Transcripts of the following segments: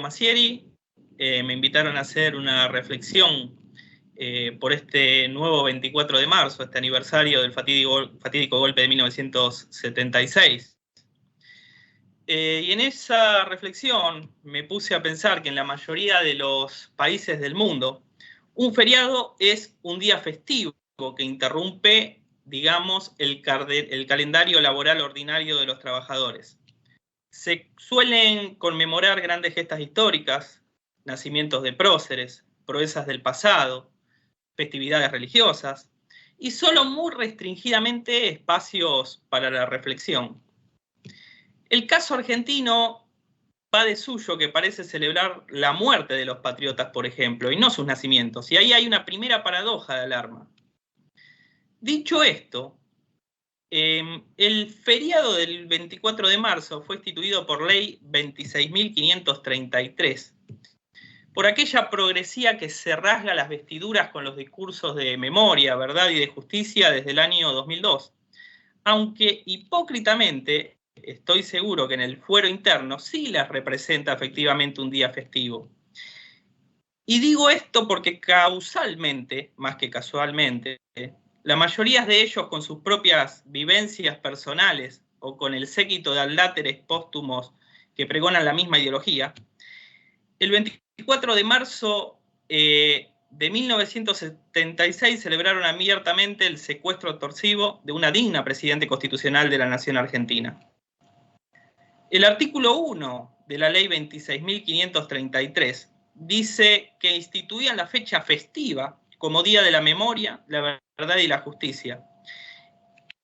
Masieri. Me invitaron a hacer una reflexión por este nuevo 24 de marzo, este aniversario del fatídico golpe de 1976. Y en esa reflexión me puse a pensar que en la mayoría de los países del mundo, un feriado es un día festivo que interrumpe, digamos, el calendario laboral ordinario de los trabajadores. Se suelen conmemorar grandes gestas históricas, nacimientos de próceres, proezas del pasado, festividades religiosas, y solo muy restringidamente espacios para la reflexión. El caso argentino va de suyo que parece celebrar la muerte de los patriotas, por ejemplo, y no sus nacimientos. Y ahí hay una primera paradoja de alarma. Dicho esto, el feriado del 24 de marzo fue instituido por ley 26.533, por aquella progresía que se rasga las vestiduras con los discursos de memoria, verdad y de justicia desde el año 2002, aunque hipócritamente estoy seguro que en el fuero interno sí las representa efectivamente un día festivo. Y digo esto porque causalmente, más que casualmente, la mayoría de ellos con sus propias vivencias personales o con el séquito de adláteres póstumos que pregonan la misma ideología, el 24 de marzo de 1976 celebraron abiertamente el secuestro torsivo de una digna presidente constitucional de la Nación Argentina. El artículo 1 de la ley 26.533 dice que instituían la fecha festiva como Día de la Memoria, la Verdad y la Justicia,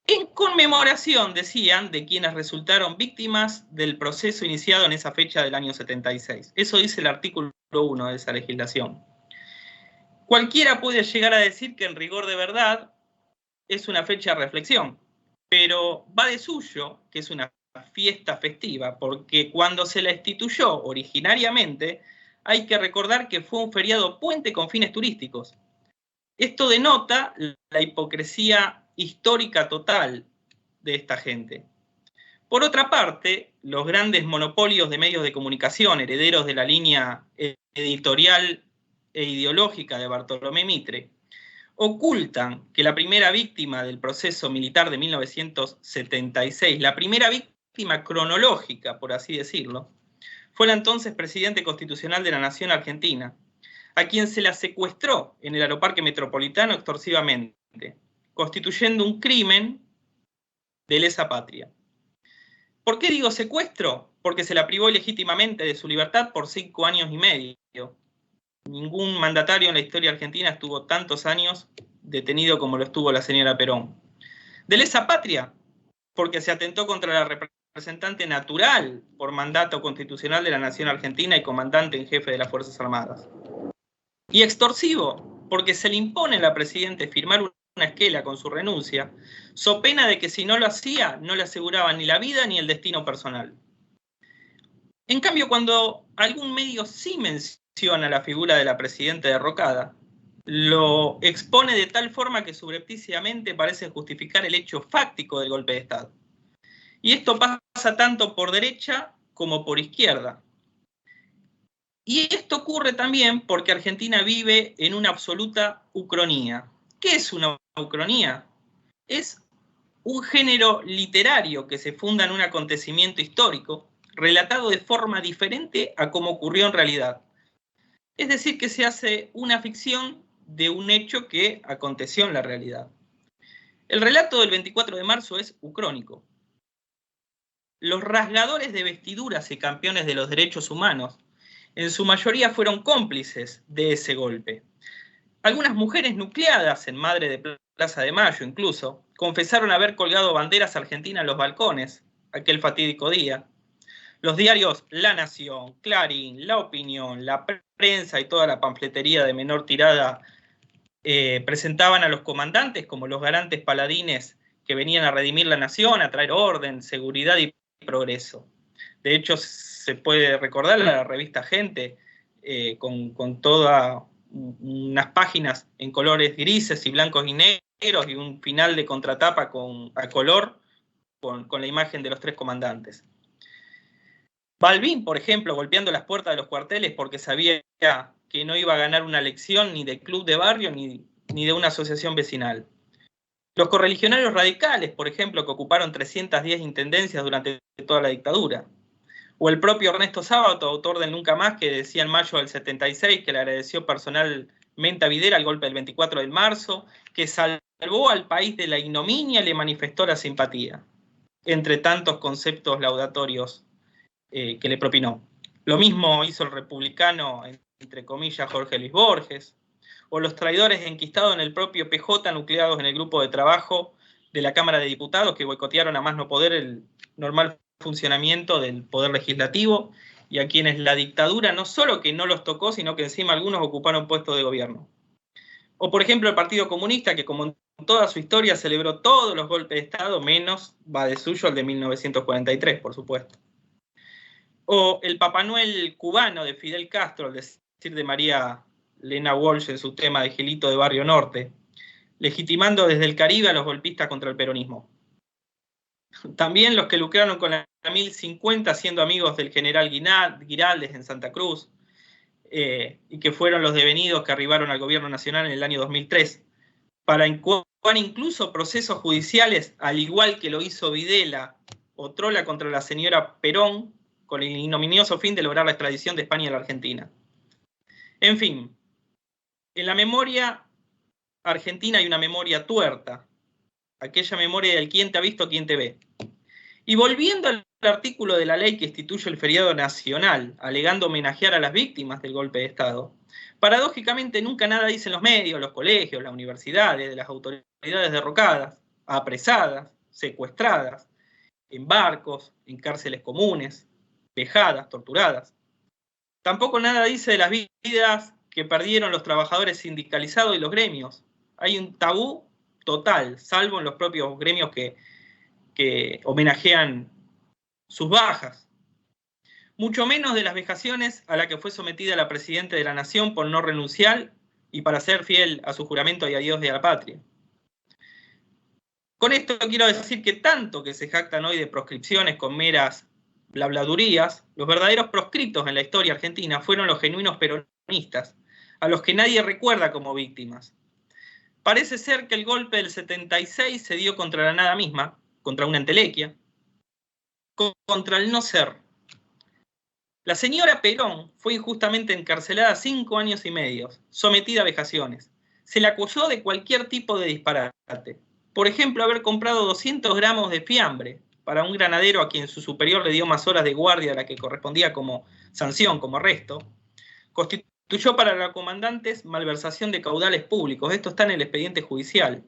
en conmemoración, decían, de quienes resultaron víctimas del proceso iniciado en esa fecha del año 76. Eso dice el artículo 1 de esa legislación. Cualquiera puede llegar a decir que en rigor de verdad es una fecha de reflexión, pero va de suyo que es una fiesta festiva, porque cuando se la instituyó originariamente, hay que recordar que fue un feriado puente con fines turísticos. Esto denota la hipocresía histórica total de esta gente. Por otra parte, los grandes monopolios de medios de comunicación, herederos de la línea editorial e ideológica de Bartolomé Mitre, ocultan que la primera víctima del proceso militar de 1976, la primera víctima cronológica, por así decirlo, fue la entonces presidente constitucional de la Nación Argentina, a quien se la secuestró en el Aeroparque Metropolitano extorsivamente, constituyendo un crimen de lesa patria. ¿Por qué digo secuestro? Porque se la privó ilegítimamente de su libertad por 5 años y medio. Ningún mandatario en la historia argentina estuvo tantos años detenido como lo estuvo la señora Perón. De lesa patria, porque se atentó contra la representante natural por mandato constitucional de la Nación Argentina y comandante en jefe de las Fuerzas Armadas. Y extorsivo, porque se le impone a la presidenta firmar una esquela con su renuncia, so pena de que si no lo hacía, no le aseguraba ni la vida ni el destino personal. En cambio, cuando algún medio sí menciona la figura de la presidenta derrocada, lo expone de tal forma que subrepticiamente parece justificar el hecho fáctico del golpe de Estado. Y esto pasa tanto por derecha como por izquierda. Y esto ocurre también porque Argentina vive en una absoluta ucronía. ¿Qué es una ucronía? Es un género literario que se funda en un acontecimiento histórico relatado de forma diferente a como ocurrió en realidad. Es decir, que se hace una ficción de un hecho que aconteció en la realidad. El relato del 24 de marzo es ucrónico. Los rasgadores de vestiduras y campeones de los derechos humanos, en su mayoría fueron cómplices de ese golpe. Algunas mujeres nucleadas en Madre de Plaza de Mayo incluso, confesaron haber colgado banderas argentinas en los balcones aquel fatídico día. Los diarios La Nación, Clarín, La Opinión, La Prensa y toda la panfletería de menor tirada presentaban a los comandantes como los garantes paladines que venían a redimir la nación, a traer orden, seguridad y progreso. De hecho, se puede recordar la revista Gente con todas unas páginas en colores grises y blancos y negros y un final de contratapa a color con la imagen de los 3 comandantes. Balbín, por ejemplo, golpeando las puertas de los cuarteles porque sabía que no iba a ganar una elección ni de club de barrio ni de una asociación vecinal. Los correligionarios radicales, por ejemplo, que ocuparon 310 intendencias durante toda la dictadura. O el propio Ernesto Sábato, autor del Nunca Más, que decía en mayo del 76 que le agradeció personalmente a Videla el golpe del 24 de marzo, que salvó al país de la ignominia y le manifestó la simpatía, entre tantos conceptos laudatorios que le propinó. Lo mismo hizo el republicano, entre comillas, Jorge Luis Borges, o los traidores enquistados en el propio PJ, nucleados en el grupo de trabajo de la Cámara de Diputados, que boicotearon a más no poder el normal funcionamiento del poder legislativo, y a quienes la dictadura no solo que no los tocó, sino que encima algunos ocuparon puestos de gobierno. O por ejemplo el Partido Comunista, que como en toda su historia celebró todos los golpes de Estado, menos va de suyo el de 1943, por supuesto. O el Papá Noel cubano de Fidel Castro, al decir de María Lena Walsh en su tema de Gilito de Barrio Norte, legitimando desde el Caribe a los golpistas contra el peronismo. También los que lucraron con la 1050 siendo amigos del general Giraldes en Santa Cruz, y que fueron los devenidos que arribaron al gobierno nacional en el año 2003, para incoar incluso procesos judiciales, al igual que lo hizo Videla o Trola contra la señora Perón, con el ignominioso fin de lograr la extradición de España a la Argentina. En fin, en la memoria argentina hay una memoria tuerta, aquella memoria del quién te ha visto, quién te ve. Y volviendo al artículo de la ley que instituye el feriado nacional, alegando homenajear a las víctimas del golpe de Estado, paradójicamente nunca nada dicen los medios, los colegios, las universidades, de las autoridades derrocadas, apresadas, secuestradas, en barcos, en cárceles comunes, vejadas, torturadas. Tampoco nada dice de las vidas que perdieron los trabajadores sindicalizados y los gremios. Hay un tabú total, salvo en los propios gremios que homenajean sus bajas. Mucho menos de las vejaciones a las que fue sometida la Presidenta de la Nación por no renunciar y para ser fiel a su juramento y a Dios y a la patria. Con esto quiero decir que tanto que se jactan hoy de proscripciones con meras blabladurías, los verdaderos proscriptos en la historia argentina fueron los genuinos peronistas, a los que nadie recuerda como víctimas. Parece ser que el golpe del 76 se dio contra la nada misma, contra una entelequia, contra el no ser. La señora Perón fue injustamente encarcelada 5 años y medio, sometida a vejaciones. Se la acusó de cualquier tipo de disparate. Por ejemplo, haber comprado 200 gramos de fiambre para un granadero a quien su superior le dio más horas de guardia a la que correspondía como sanción, como arresto. Constituyó para los comandantes malversación de caudales públicos. Esto está en el expediente judicial.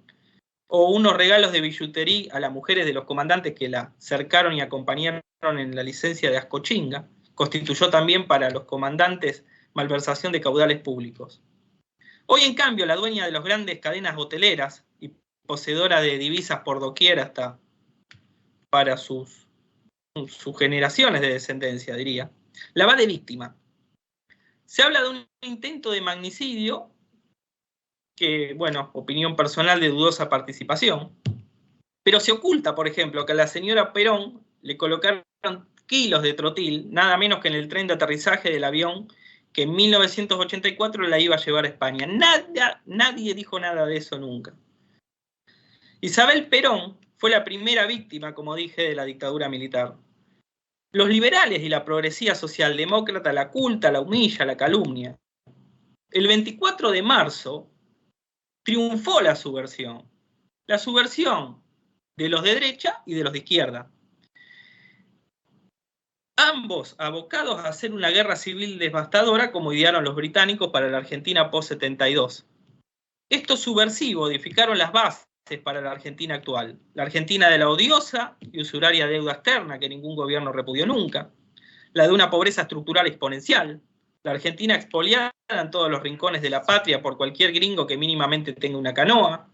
O unos regalos de billutería a las mujeres de los comandantes que la cercaron y acompañaron en la licencia de Ascochinga. Constituyó también para los comandantes malversación de caudales públicos. Hoy, en cambio, la dueña de las grandes cadenas hoteleras y poseedora de divisas por doquier hasta para sus generaciones de descendencia, diría, la va de víctima. Se habla de un intento de magnicidio que, bueno, opinión personal de dudosa participación, pero se oculta, por ejemplo, que a la señora Perón le colocaron kilos de trotil, nada menos que en el tren de aterrizaje del avión que en 1984 la iba a llevar a España. Nadie dijo nada de eso nunca. Isabel Perón fue la primera víctima, como dije, de la dictadura militar. Los liberales y la progresía socialdemócrata la oculta, la humilla, la calumnia. El 24 de marzo triunfó la subversión de los de derecha y de los de izquierda. Ambos abocados a hacer una guerra civil devastadora como idearon los británicos para la Argentina post-72. Estos subversivos edificaron las bases para la Argentina actual. La Argentina de la odiosa y usuraria deuda externa que ningún gobierno repudió nunca. La de una pobreza estructural exponencial. La Argentina expoliada en todos los rincones de la patria por cualquier gringo que mínimamente tenga una canoa.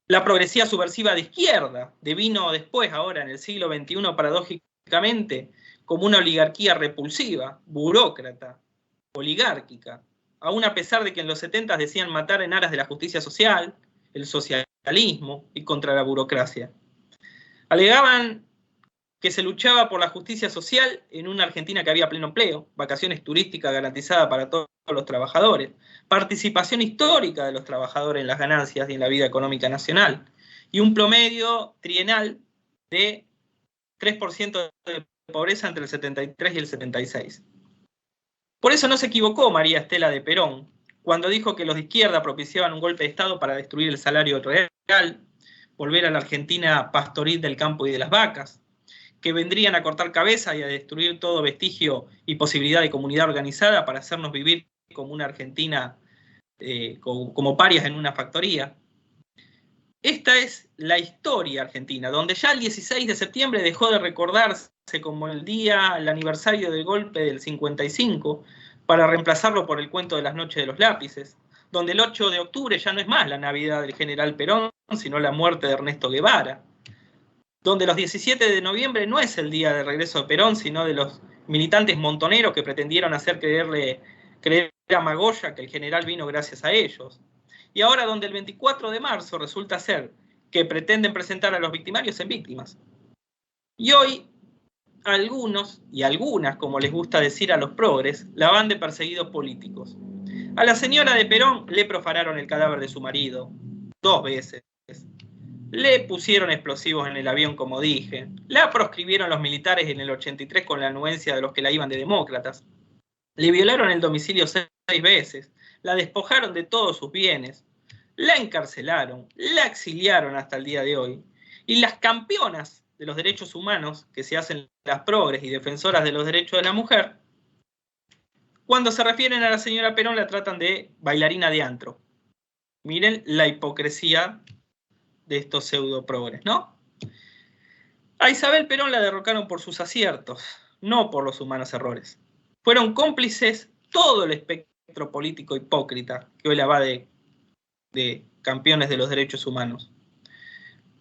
La progresía subversiva de izquierda devino después, ahora en el siglo XXI, paradójicamente, como una oligarquía repulsiva, burócrata, oligárquica, aún a pesar de que en los 70 decían matar en aras de la justicia social, el socialismo y contra la burocracia. Alegaban que se luchaba por la justicia social en una Argentina que había pleno empleo, vacaciones turísticas garantizadas para todos los trabajadores, participación histórica de los trabajadores en las ganancias y en la vida económica nacional, y un promedio trienal de 3% de pobreza entre el 73 y el 76. Por eso no se equivocó María Estela de Perón cuando dijo que los de izquierda propiciaban un golpe de Estado para destruir el salario real, volver a la Argentina pastoril del campo y de las vacas, que vendrían a cortar cabeza y a destruir todo vestigio y posibilidad de comunidad organizada para hacernos vivir como una Argentina, como parias en una factoría. Esta es la historia argentina, donde ya el 16 de septiembre dejó de recordarse como el aniversario del golpe del 55, para reemplazarlo por el cuento de las noches de los lápices, donde el 8 de octubre ya no es más la Navidad del general Perón, sino la muerte de Ernesto Guevara, donde los 17 de noviembre no es el día de regreso de Perón, sino de los militantes montoneros que pretendieron hacer creer a Magoya que el general vino gracias a ellos. Y ahora donde el 24 de marzo resulta ser que pretenden presentar a los victimarios en víctimas. Y hoy algunos y algunas, como les gusta decir a los progres, la van de perseguidos políticos. A la señora de Perón le profanaron el cadáver de su marido 2 veces. Le pusieron explosivos en el avión, como dije. La proscribieron los militares en el 83 con la anuencia de los que la iban de demócratas. Le violaron el domicilio 6 veces. La despojaron de todos sus bienes. La encarcelaron. La exiliaron hasta el día de hoy. Y las campeonas de los derechos humanos, que se hacen las progres y defensoras de los derechos de la mujer, cuando se refieren a la señora Perón la tratan de bailarina de antro. Miren la hipocresía de estos pseudo progres, ¿no? A Isabel Perón la derrocaron por sus aciertos, no por los humanos errores. Fueron cómplices todo el espectro político hipócrita que hoy la va de campeones de los derechos humanos.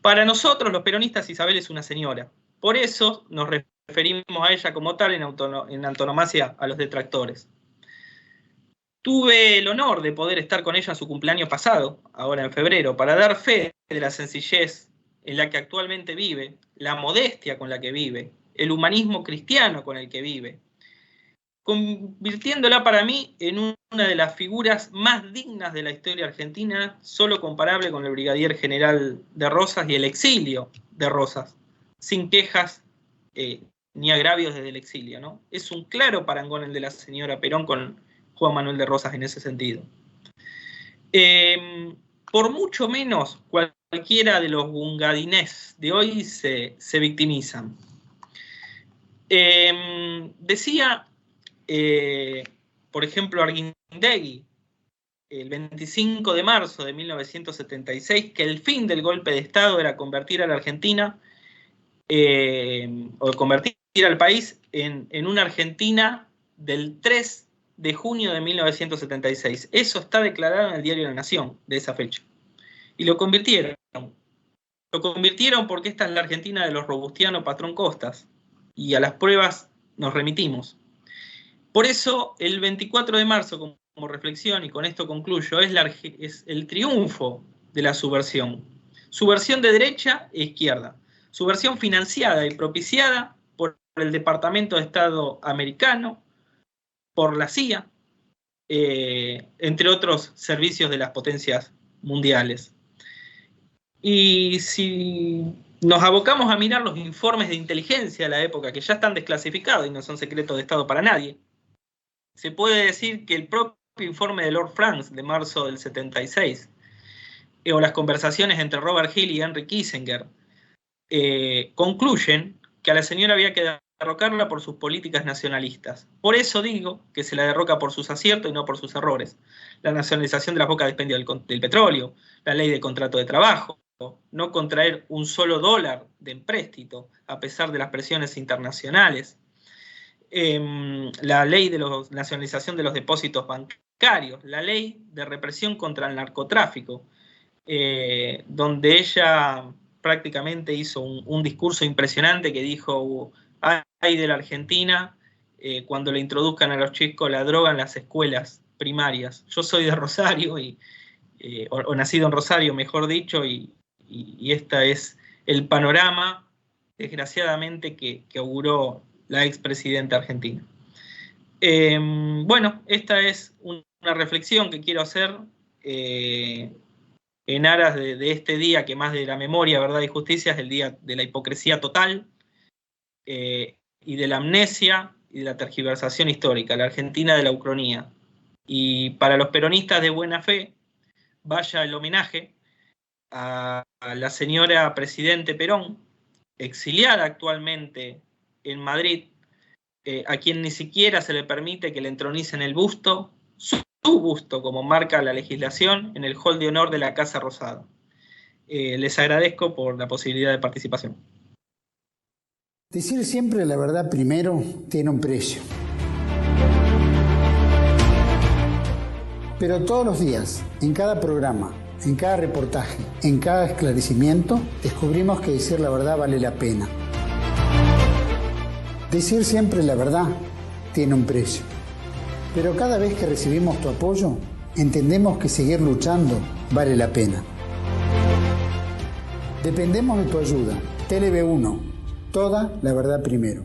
Para nosotros, los peronistas, Isabel es una señora. Por eso nos referimos a ella como tal en antonomasia a los detractores. Tuve el honor de poder estar con ella en su cumpleaños pasado, ahora en febrero, para dar fe de la sencillez en la que actualmente vive, la modestia con la que vive, el humanismo cristiano con el que vive, convirtiéndola para mí en una de las figuras más dignas de la historia argentina, solo comparable con el brigadier general de Rosas y el exilio de Rosas, sin quejas ni agravios desde el exilio, ¿no? Es un claro parangón el de la señora Perón con Juan Manuel de Rosas en ese sentido. Por mucho menos cualquiera de los bungadinés de hoy se victimizan. Decía, por ejemplo, Arguindegui, el 25 de marzo de 1976, que el fin del golpe de Estado era convertir a la Argentina, o convertir al país en una Argentina del 3 de junio de 1976. Eso está declarado en el diario La Nación de esa fecha. Y lo convirtieron. Lo convirtieron porque esta es la Argentina de los robustianos Patrón Costas. Y a las pruebas nos remitimos. Por eso, el 24 de marzo, como reflexión, y con esto concluyo, es el triunfo de la subversión. Subversión de derecha e izquierda. Subversión financiada y propiciada por el Departamento de Estado americano, por la CIA, entre otros servicios de las potencias mundiales. Y si nos abocamos a mirar los informes de inteligencia de la época, que ya están desclasificados y no son secretos de Estado para nadie, se puede decir que el propio informe de Lord Franks de marzo del 76, o las conversaciones entre Robert Hill y Henry Kissinger, concluyen que a la señora había que derrocarla por sus políticas nacionalistas. Por eso digo que se la derroca por sus aciertos y no por sus errores. La nacionalización de las bocas de expendio del petróleo, la ley de contrato de trabajo, no contraer un solo dólar de empréstito a pesar de las presiones internacionales, la ley de la nacionalización de los depósitos bancarios, la ley de represión contra el narcotráfico, donde ella prácticamente hizo un discurso impresionante que dijo: ay de la Argentina cuando le introduzcan a los chicos la droga en las escuelas primarias. Yo soy de Rosario, o nacido en Rosario, mejor dicho, y este es el panorama desgraciadamente, que auguró la expresidenta argentina. Bueno, esta es una reflexión que quiero hacer en aras de este día, que más de la memoria, verdad y justicia, es el día de la hipocresía total y de la amnesia y de la tergiversación histórica, la Argentina de la ucronía. Y para los peronistas de buena fe, vaya el homenaje a la señora Presidente Perón, exiliada actualmente en Madrid, a quien ni siquiera se le permite que le entronicen el busto, su busto, como marca la legislación, en el hall de honor de la Casa Rosada. Les agradezco por la posibilidad de participación. Decir siempre la verdad primero tiene un precio. Pero todos los días, en cada programa, en cada reportaje, en cada esclarecimiento, descubrimos que decir la verdad vale la pena. Decir siempre la verdad tiene un precio. Pero cada vez que recibimos tu apoyo, entendemos que seguir luchando vale la pena. Dependemos de tu ayuda. TLV1, toda la verdad primero.